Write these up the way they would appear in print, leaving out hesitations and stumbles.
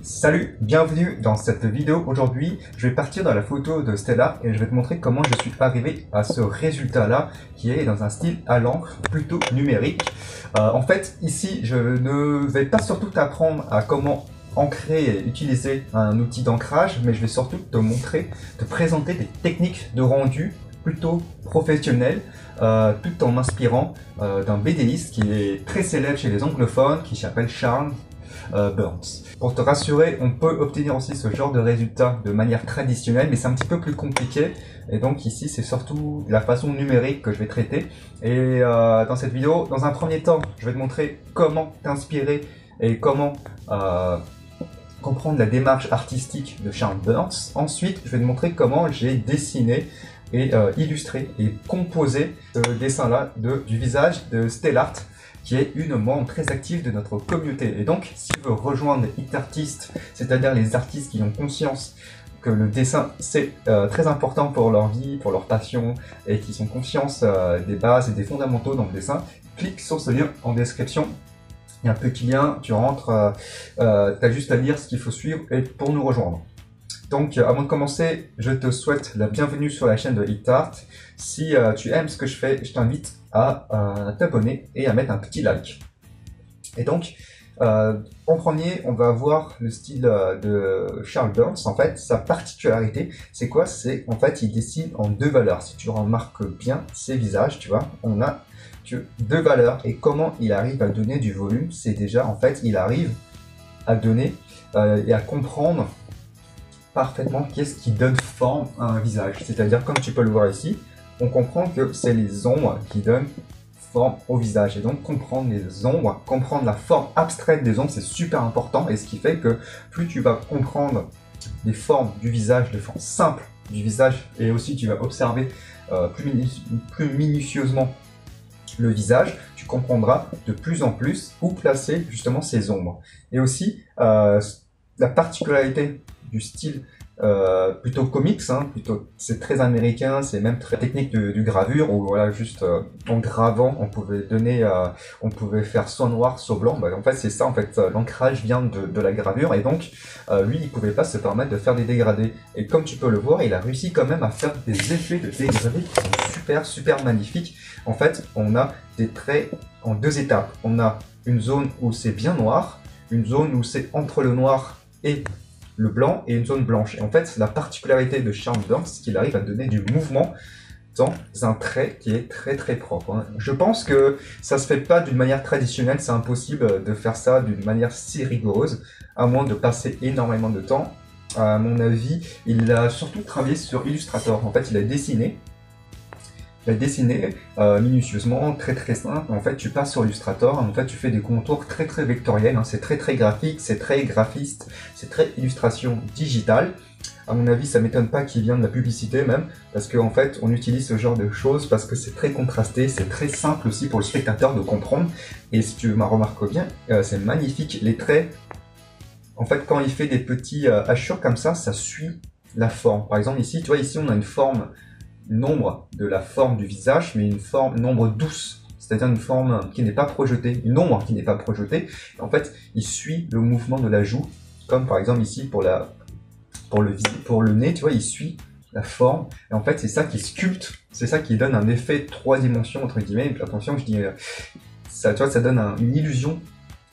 Salut, bienvenue dans cette vidéo. Aujourd'hui, je vais partir dans la photo de Stellar et je vais te montrer comment je suis arrivé à ce résultat-là qui est dans un style à l'encre plutôt numérique. En fait, ici, je ne vais pas surtout t'apprendre à comment ancrer et utiliser un outil d'ancrage, mais je vais surtout te montrer, te présenter des techniques de rendu plutôt professionnelles, tout en m'inspirant d'un BDiste qui est très célèbre chez les anglophones, qui s'appelle Charles Burns. Pour te rassurer, on peut obtenir aussi ce genre de résultat de manière traditionnelle, mais c'est un petit peu plus compliqué. Et donc ici, c'est surtout la façon numérique que je vais traiter. Et dans cette vidéo, dans un premier temps, je vais te montrer comment t'inspirer et comment comprendre la démarche artistique de Charles Burns. Ensuite, je vais te montrer comment j'ai dessiné et illustré et composé ce dessin-là du visage de Stellar, qui est une membre très active de notre communauté. Et donc, si tu veux rejoindre les hit artistes, c'est-à-dire les artistes qui ont conscience que le dessin, c'est très important pour leur vie, pour leur passion, et qui sont conscients des bases et des fondamentaux dans le dessin, clique sur ce lien en description. Il y a un petit lien, tu rentres, tu as juste à lire ce qu'il faut suivre et pour nous rejoindre. Donc, avant de commencer, je te souhaite la bienvenue sur la chaîne de Hit Art. Si tu aimes ce que je fais, je t'invite à t'abonner et à mettre un petit like. Et donc, en premier, on va voir le style de Charles Burns. En fait, sa particularité, c'est quoi? C'est en fait, il dessine en deux valeurs. Si tu remarques bien ses visages, tu vois, on a deux valeurs. Et comment il arrive à donner du volume? C'est déjà, en fait, il arrive à donner et à comprendre parfaitement qu'est-ce qui donne forme à un visage. C'est-à-dire, comme tu peux le voir ici, on comprend que c'est les ombres qui donnent forme au visage. Et donc, comprendre les ombres, comprendre la forme abstraite des ombres, c'est super important. Et ce qui fait que plus tu vas comprendre les formes du visage, les formes simples du visage, et aussi tu vas observer plus minutieusement le visage, tu comprendras de plus en plus où placer justement ces ombres. Et aussi, la particularité du style plutôt comics, plutôt c'est très américain, c'est même très technique du gravure où voilà juste en gravant on pouvait donner, on pouvait faire soit noir soit blanc. Bah, en fait c'est ça en fait, l'ancrage vient de la gravure et donc lui il pouvait pas se permettre de faire des dégradés et comme tu peux le voir il a réussi quand même à faire des effets de dégradés qui sont super magnifiques. En fait on a des traits en deux étapes, on a une zone où c'est bien noir, une zone où c'est entre le noir et le blanc et une zone blanche. Et en fait, la particularité de Charles Burns, c'est qu'il arrive à donner du mouvement dans un trait qui est très propre. Je pense que ça se fait pas d'une manière traditionnelle, c'est impossible de faire ça d'une manière si rigoureuse, à moins de passer énormément de temps. À mon avis, il a surtout travaillé sur Illustrator. En fait, il a dessiné minutieusement, très simple. En fait, tu passes sur Illustrator, en fait, tu fais des contours très vectoriels. C'est très graphique, c'est très graphiste, c'est très illustration digitale. À mon avis, ça m'étonne pas qu'il vienne de la publicité même, parce qu'en fait, on utilise ce genre de choses parce que c'est très contrasté, c'est très simple aussi pour le spectateur de comprendre. Et si tu m'as remarqué bien, c'est magnifique. Les traits, en fait, quand il fait des petits hachures comme ça suit la forme. Par exemple, ici, tu vois, ici, on a une forme, une ombre de la forme du visage, mais une ombre douce, c'est-à-dire une forme qui n'est pas projetée, une ombre qui n'est pas projetée. En fait, il suit le mouvement de la joue, comme par exemple ici pour le nez, tu vois, il suit la forme. Et en fait, c'est ça qui sculpte, c'est ça qui donne un effet 3 dimensions entre guillemets. Et puis attention, je dis ça, tu vois, ça donne une illusion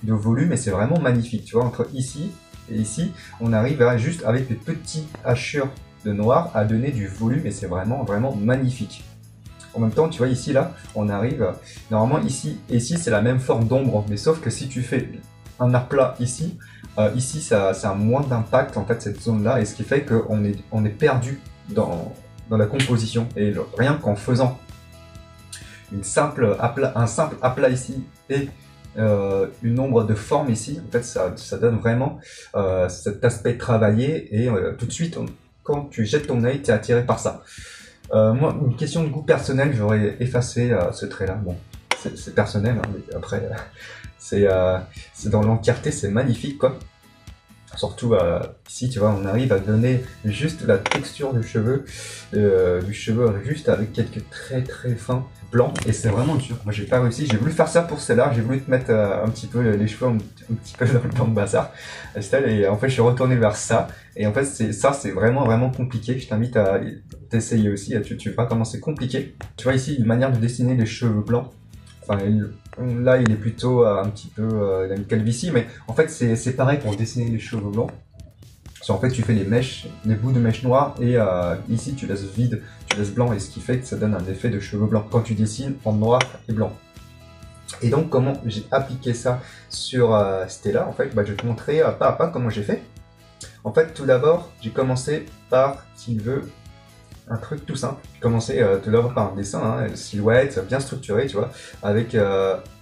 de volume et c'est vraiment magnifique. Tu vois, entre ici et ici, on arrive à juste avec des petits hachures de noir à donner du volume et c'est vraiment magnifique. En même temps, tu vois ici là, on arrive normalement ici et ici c'est la même forme d'ombre, mais sauf que si tu fais un aplat ici, ici ça a moins d'impact en fait cette zone là et ce qui fait qu'on est perdu dans la composition et rien qu'en faisant un simple aplat ici et une ombre de forme ici, en fait ça donne vraiment cet aspect travaillé et tout de suite quand tu jettes ton œil, tu es attiré par ça. Moi, une question de goût personnel, j'aurais effacé ce trait-là. Bon, c'est personnel, mais après, c'est dans l'entièreté, c'est magnifique, quoi. Surtout ici, tu vois, on arrive à donner juste la texture du cheveu juste avec quelques traits très fins blancs, et c'est vraiment dur. Moi, j'ai pas réussi. J'ai voulu faire ça pour celle-là. J'ai voulu te mettre un petit peu les cheveux un petit peu dans le bazar, Estelle, et en fait, je suis retourné vers ça. Et en fait, c'est vraiment compliqué. Je t'invite à t'essayer aussi. Tu vois comment c'est compliqué. Tu vois ici une manière de dessiner les cheveux blancs. Enfin, là, il est plutôt un petit peu, il a une calvitie, mais en fait, c'est pareil pour dessiner les cheveux blancs. Parce qu'en fait, tu fais les mèches, les bouts de mèches noires, et ici, tu laisses vide, tu laisses blanc, et ce qui fait que ça donne un effet de cheveux blancs quand tu dessines en noir et blanc. Et donc, comment j'ai appliqué ça sur Stella, en fait, bah, je vais te montrer pas à pas comment j'ai fait. En fait, tout d'abord, j'ai commencé par, s'il veut, un truc tout simple. J'ai commencé tout d'abord par un dessin, hein, silhouette, bien structuré, tu vois, avec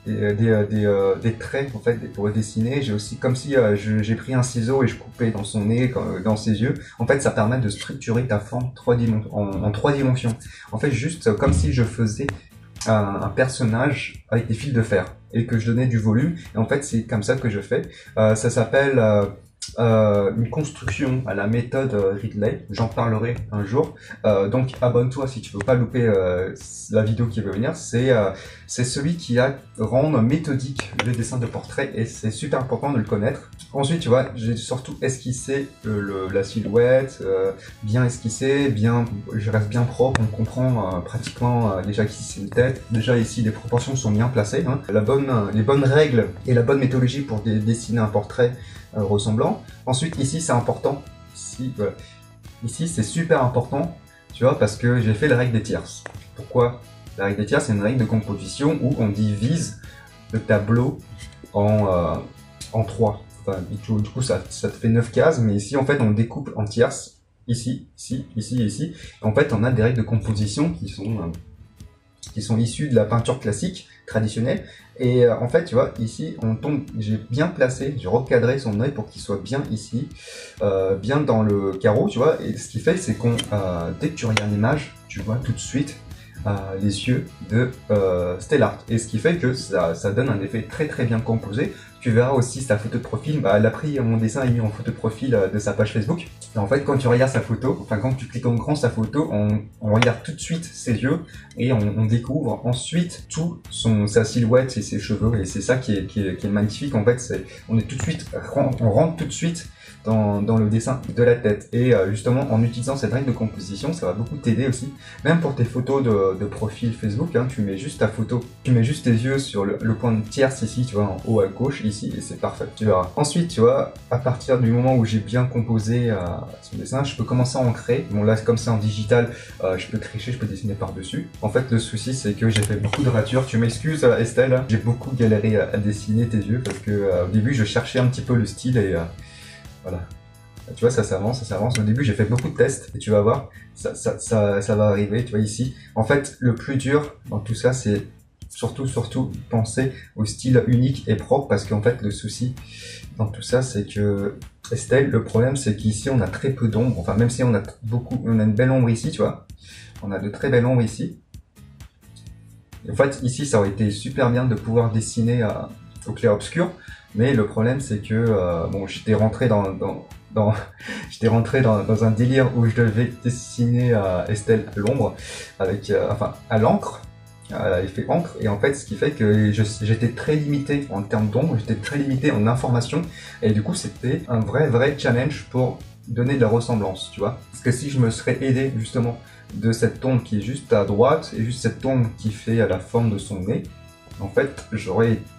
des traits en fait pour dessiner. J'ai aussi, comme si j'ai pris un ciseau et je coupais dans son nez, dans ses yeux. En fait, ça permet de structurer ta forme en 3 dimensions. En fait, juste comme si je faisais un personnage avec des fils de fer et que je donnais du volume. Et en fait, c'est comme ça que je fais. Ça s'appelle une construction à la méthode Ridley. J'en parlerai un jour. Donc abonne-toi si tu veux pas louper la vidéo qui va venir. C'est celui qui rend méthodique le dessin de portrait, et c'est super important de le connaître. Ensuite, tu vois, j'ai surtout esquissé la silhouette, bien esquissé, je reste bien propre. On comprend pratiquement déjà qu'ici c'est une tête. Déjà ici les proportions sont bien placées, hein. Les bonnes règles et la bonne méthodologie pour dessiner un portrait ressemblant. Ensuite ici c'est important, ici c'est super important, tu vois, parce que j'ai fait la règle des tierces. Pourquoi? La règle des tierces, c'est une règle de composition où on divise le tableau en 3. Enfin, du coup ça te fait 9 cases, mais ici en fait on découpe en tierces, ici, ici, ici et ici. Et en fait on a des règles de composition qui sont issues de la peinture classique, traditionnelle. Et en fait, tu vois, ici, j'ai bien placé, j'ai recadré son œil pour qu'il soit bien ici, bien dans le carreau, tu vois. Et ce qui fait, c'est dès que tu regardes l'image, tu vois tout de suite les yeux de Stellart. Et ce qui fait que ça donne un effet très bien composé. Tu verras aussi sa photo de profil. Bah, elle a pris mon dessin et mis en photo de profil de sa page Facebook. Et en fait, quand tu regardes sa photo, enfin quand tu cliques en grand sa photo, on regarde tout de suite ses yeux et on découvre ensuite sa silhouette et ses cheveux. Et c'est ça qui est magnifique. En fait, on rentre tout de suite dans le dessin de la tête. Et justement, en utilisant cette règle de composition, ça va beaucoup t'aider aussi. Même pour tes photos de profil Facebook, hein, tu mets juste ta photo, tu mets juste tes yeux sur le point de tierce ici, tu vois, en haut à gauche ici, et c'est parfait, tu verras. Ensuite, tu vois, à partir du moment où j'ai bien composé son dessin, je peux commencer à ancrer. Bon là, comme c'est en digital, je peux tricher, je peux dessiner par-dessus. En fait, le souci, c'est que j'ai fait beaucoup de ratures. Tu m'excuses, Estelle, j'ai beaucoup galéré à dessiner tes yeux parce que au début, je cherchais un petit peu le style et voilà. Tu vois, ça s'avance. Au début, j'ai fait beaucoup de tests et tu vas voir, ça va arriver, tu vois, ici. En fait, le plus dur dans tout ça, c'est surtout penser au style unique et propre, parce qu'en fait, le souci dans tout ça, c'est que Estelle, le problème, c'est qu'ici, on a très peu d'ombre. Enfin, même si on a une belle ombre ici, tu vois. On a de très belles ombres ici. Et en fait, ici, ça aurait été super bien de pouvoir dessiner au clair-obscur. Mais le problème, c'est que bon, j'étais rentré dans un délire où je devais dessiner Estelle à l'ombre, avec, à l'encre, à l'effet encre. Et en fait, ce qui fait que j'étais très limité en termes d'ombre, j'étais très limité en information. Et du coup, c'était un vrai challenge pour donner de la ressemblance, tu vois. Parce que si je me serais aidé justement de cette ombre qui est juste à droite et juste cette ombre qui fait la forme de son nez, en fait,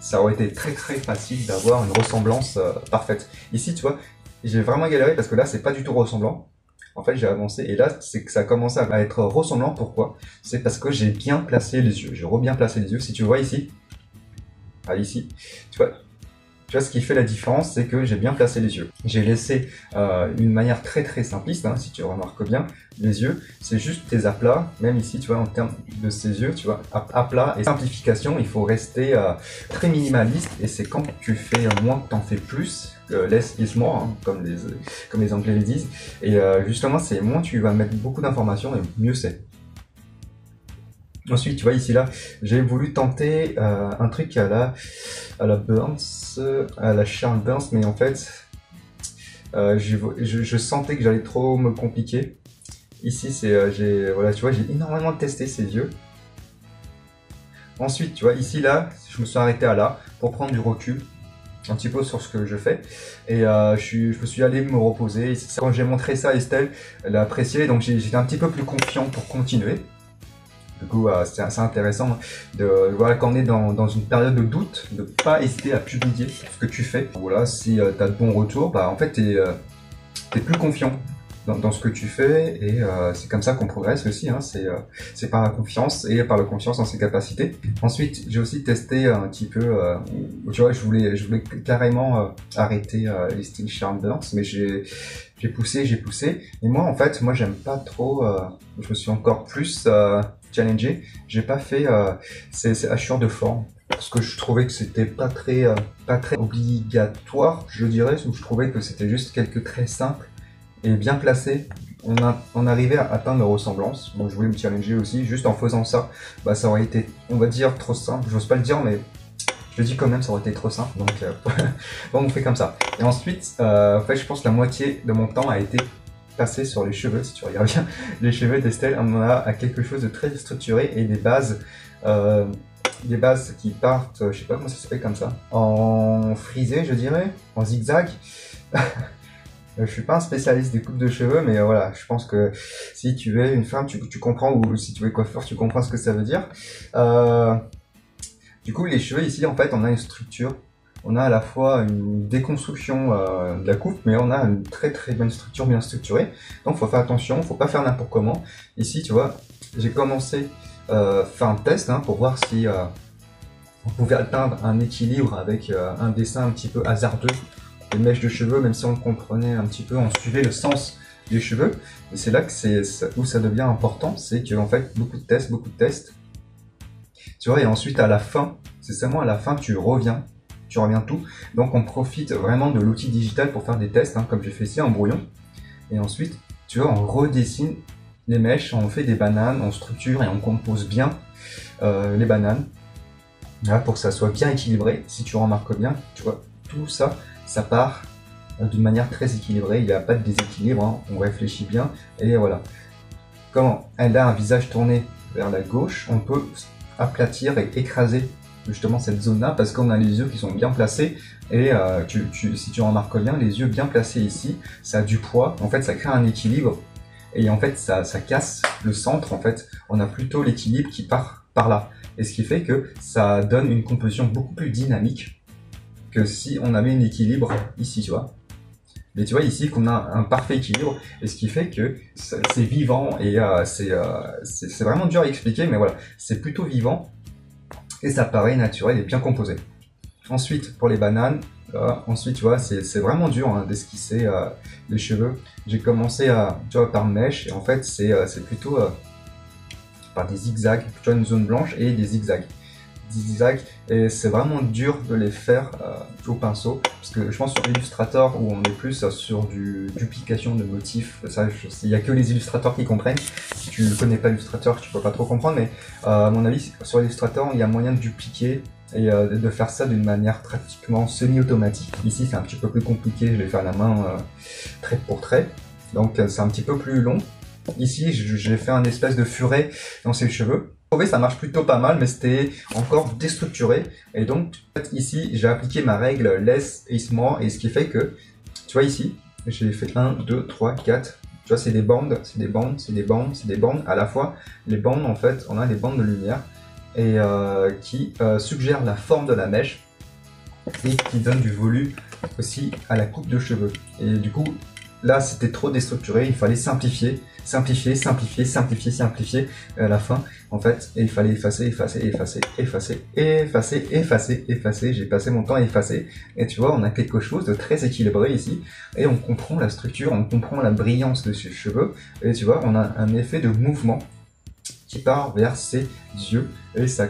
ça aurait été très facile d'avoir une ressemblance parfaite. Ici, tu vois, j'ai vraiment galéré parce que là, c'est pas du tout ressemblant. En fait, j'ai avancé et là, c'est que ça commence à être ressemblant. Pourquoi? C'est parce que j'ai bien placé les yeux. J'ai bien placé les yeux. Si tu vois ici, ici, tu vois, ce qui fait la différence, c'est que j'ai bien placé les yeux. J'ai laissé une manière très simpliste, hein, si tu remarques bien, les yeux, c'est juste tes aplats, même ici, tu vois, en termes de ces yeux, tu vois, aplats et simplification, il faut rester très minimaliste, et c'est quand tu fais moins que t'en fais plus, less is more, hein, comme les Anglais le disent, et justement, c'est moins tu vas mettre beaucoup d'informations, et mieux c'est. Ensuite, tu vois, ici, là, j'ai voulu tenter un truc à la Burns, à la Charles Burns, mais en fait, je sentais que j'allais trop me compliquer. Ici, voilà, tu vois, j'ai énormément testé ces yeux. Ensuite, tu vois, ici, là, je me suis arrêté à là pour prendre du recul un petit peu sur ce que je fais. Et je me suis allé me reposer. Et quand j'ai montré ça à Estelle, elle a apprécié. Donc j'étais un petit peu plus confiant pour continuer. Du coup, c'est assez intéressant de voilà, quand on est dans une période de doute, de pas hésiter à publier ce que tu fais. Voilà, si tu as de bons retours, bah en fait, t'es plus confiant dans ce que tu fais et c'est comme ça qu'on progresse aussi, hein. C'est par la confiance et par la confiance en ses capacités. Ensuite, j'ai aussi testé un petit peu, tu vois, je voulais carrément arrêter les styles Charm Burns, mais j'ai poussé. Et moi, en fait, moi, j'aime pas trop, je me suis encore plus challengé. J'ai pas fait ces hachures de forme parce que je trouvais que c'était pas très obligatoire, je dirais, ou je trouvais que c'était juste quelques traits simples et bien placés. On arrivait à atteindre la ressemblance. Donc je voulais me challenger aussi, juste en faisant ça, bah ça aurait été, on va dire, trop simple. J'ose pas le dire, mais je le dis quand même, ça aurait été trop simple. Donc bon, on fait comme ça. Et ensuite, en fait, je pense que la moitié de mon temps a été passé sur les cheveux. Si tu regardes bien, les cheveux d'Estelle, on a quelque chose de très structuré et des bases qui partent, je sais pas comment ça s'appelle comme ça, en frisé, je dirais, en zigzag. Je suis pas un spécialiste des coupes de cheveux, mais voilà, je pense que si tu es une femme, tu comprends, ou si tu es coiffeur, tu comprends ce que ça veut dire. Du coup, les cheveux ici, en fait, on a une structure. On a à la fois une déconstruction de la coupe, mais on a une très bonne structure, bien structurée. Donc, faut faire attention, faut pas faire n'importe comment. Ici, tu vois, j'ai commencé faire un test pour voir si on pouvait atteindre un équilibre avec un dessin un petit peu hasardeux. Les mèches de cheveux, même si on comprenait un petit peu, on suivait le sens des cheveux. Et c'est là que où ça devient important, c'est qu'en fait, beaucoup de tests. Tu vois, et ensuite à la fin, c'est seulement à la fin que tu reviens tout. Donc on profite vraiment de l'outil digital pour faire des tests, comme j'ai fait ici en brouillon. Et ensuite, tu vois, on redessine les mèches, on fait des bananes, on structure et on compose bien les bananes. Là, pour que ça soit bien équilibré. Si tu remarques bien, tu vois, tout ça, ça part d'une manière très équilibrée, il n'y a pas de déséquilibre, on réfléchit bien, et voilà. Quand elle a un visage tourné vers la gauche, on peut aplatir et écraser justement cette zone-là, parce qu'on a les yeux qui sont bien placés, et si tu remarques bien, les yeux bien placés ici, ça a du poids, en fait ça crée un équilibre, et en fait ça casse le centre, en fait, on a plutôt l'équilibre qui part par là, et ce qui fait que ça donne une composition beaucoup plus dynamique, que si on avait un équilibre ici, tu vois. Mais tu vois ici qu'on a un parfait équilibre, et ce qui fait que c'est vivant, et c'est vraiment dur à expliquer, mais voilà, c'est plutôt vivant, et ça paraît naturel et bien composé. Ensuite, pour les bananes, ensuite, tu vois, c'est vraiment dur d'esquisser les cheveux. J'ai commencé tu vois, par mèche, et en fait, c'est plutôt par des zigzags, tu vois, une zone blanche et des zigzags. Et c'est vraiment dur de les faire au pinceau, parce que je pense sur Illustrator où on est plus sur du duplication de motifs, ça il n'y a que les illustrateurs qui comprennent. Si tu ne connais pas Illustrator, tu peux pas trop comprendre, mais à mon avis sur Illustrator il y a moyen de dupliquer et de faire ça d'une manière pratiquement semi-automatique. Ici c'est un petit peu plus compliqué, je vais faire la main trait pour trait, donc c'est un petit peu plus long. Ici j'ai fait un espèce de furet dans ses cheveux. Ça marche plutôt pas mal, mais c'était encore déstructuré, et donc ici j'ai appliqué ma règle less is more, et ce qui fait que tu vois ici j'ai fait 1, 2, 3, 4, tu vois c'est des bandes, à la fois. Les bandes, en fait on a des bandes de lumière et qui suggèrent la forme de la mèche et qui donnent du volume aussi à la coupe de cheveux. Et du coup là c'était trop déstructuré, il fallait simplifier à la fin, en fait, et il fallait effacer. J'ai passé mon temps à effacer, et tu vois, on a quelque chose de très équilibré ici, et on comprend la structure, on comprend la brillance de ses cheveux, et tu vois, on a un effet de mouvement qui part vers ses yeux, et ça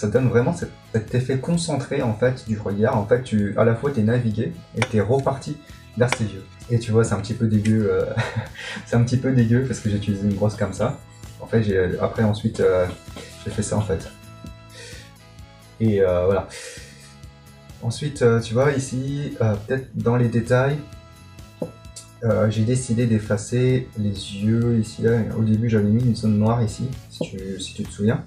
donne vraiment cet effet concentré, en fait, du regard. En fait, à la fois t'es navigué et t'es reparti vers ses yeux. Et tu vois, c'est un petit peu dégueu, c'est un petit peu dégueu parce que j'ai utilisé une brosse comme ça. En fait, ensuite, j'ai fait ça en fait. Et voilà. Ensuite, tu vois ici, peut-être dans les détails, J'ai décidé d'effacer les yeux ici, là. Au début, j'avais mis une zone noire ici, si tu te souviens.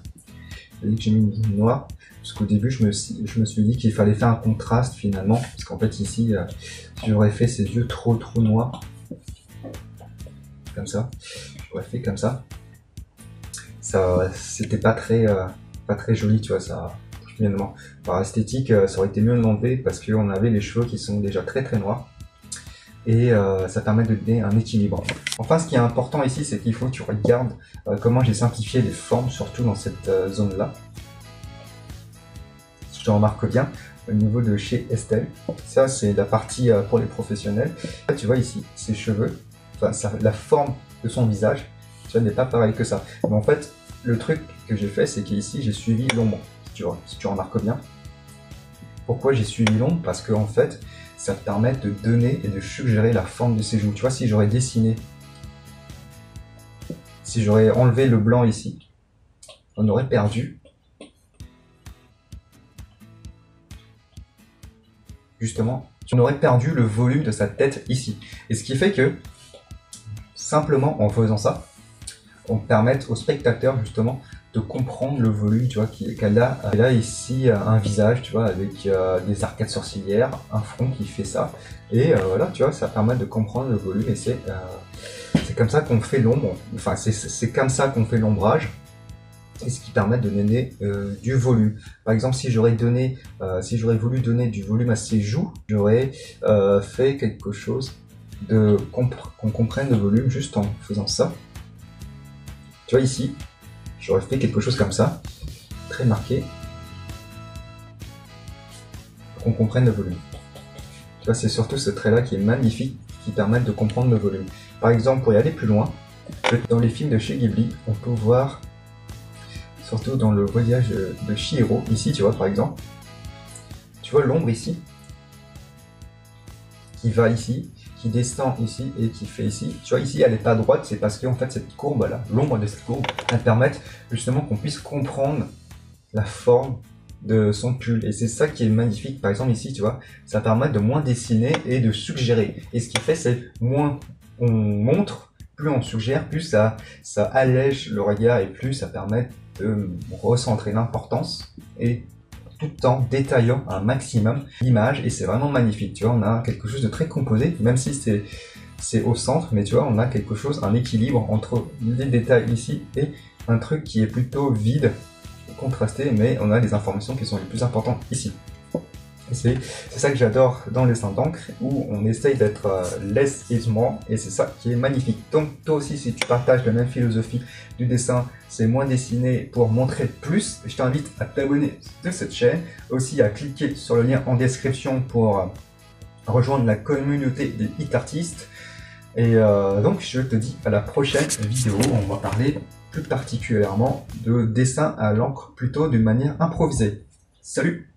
J'ai dit que j'ai mis une zone noire, parce qu'au début, je me suis dit qu'il fallait faire un contraste finalement, parce qu'en fait ici, j'aurais fait ses yeux trop noirs, comme ça. J'aurais fait comme ça. Ça, c'était pas très joli, tu vois, ça. Finalement, par esthétique, ça aurait été mieux de l'enlever parce qu'on avait les cheveux qui sont déjà très noirs. Et ça permet de donner un équilibre. Enfin, ce qui est important ici, c'est qu'il faut que tu regardes comment j'ai simplifié les formes, surtout dans cette zone-là. Si tu remarques bien, au niveau de chez Estelle, ça c'est la partie pour les professionnels. Là, tu vois ici, ses cheveux, enfin la forme de son visage, tu vois, n'est pas pareil que ça. Mais en fait, le truc que j'ai fait, c'est qu'ici, j'ai suivi l'ombre, si tu remarques bien. Pourquoi j'ai suivi l'ombre? Parce que en fait, ça te permet de donner et de suggérer la forme de ses joues. Tu vois, si j'aurais dessiné, si j'aurais enlevé le blanc ici, on aurait perdu justement, on aurait perdu le volume de sa tête ici. Et ce qui fait que, simplement en faisant ça, on permet au spectateur justement de comprendre le volume, tu vois, qu'elle a. Elle a ici un visage, tu vois, avec des arcades sourcilières, un front qui fait ça. Et voilà, tu vois, ça permet de comprendre le volume et c'est comme ça qu'on fait l'ombre. Enfin, c'est comme ça qu'on fait l'ombrage. Et ce qui permet de donner du volume. Par exemple, si j'aurais voulu donner du volume à ses joues, j'aurais fait quelque chose qu'on comprenne le volume juste en faisant ça. Tu vois ici, j'aurais fait quelque chose comme ça, très marqué, pour qu'on comprenne le volume. Tu vois, c'est surtout ce trait-là qui est magnifique, qui permet de comprendre le volume. Par exemple, pour y aller plus loin, dans les films de chez Ghibli, on peut voir, surtout dans le voyage de Chihiro, ici, tu vois, par exemple, tu vois l'ombre ici, qui va ici, qui descend ici et qui fait ici. Tu vois, ici, elle n'est pas droite, c'est parce que en fait, cette courbe-là, l'ombre de cette courbe, elle permet justement qu'on puisse comprendre la forme de son pull. Et c'est ça qui est magnifique. Par exemple, ici, tu vois, ça permet de moins dessiner et de suggérer. Et ce qui fait, c'est moins on montre, plus on suggère, plus ça allège le regard et plus ça permet de recentrer l'importance et tout en détaillant un maximum l'image et c'est vraiment magnifique. Tu vois, on a quelque chose de très composé, même si c'est au centre, mais tu vois, on a quelque chose, un équilibre entre les détails ici et un truc qui est plutôt vide, contrasté, mais on a les informations qui sont les plus importantes ici. Et c'est ça que j'adore dans le dessin d'encre, où on essaye d'être less is more, et c'est ça qui est magnifique. Donc toi aussi, si tu partages la même philosophie du dessin, c'est moins dessiné pour montrer plus, je t'invite à t'abonner de cette chaîne, aussi à cliquer sur le lien en description pour rejoindre la communauté des hit artistes. Et donc je te dis à la prochaine vidéo, on va parler plus particulièrement de dessin à l'encre, plutôt d'une manière improvisée. Salut!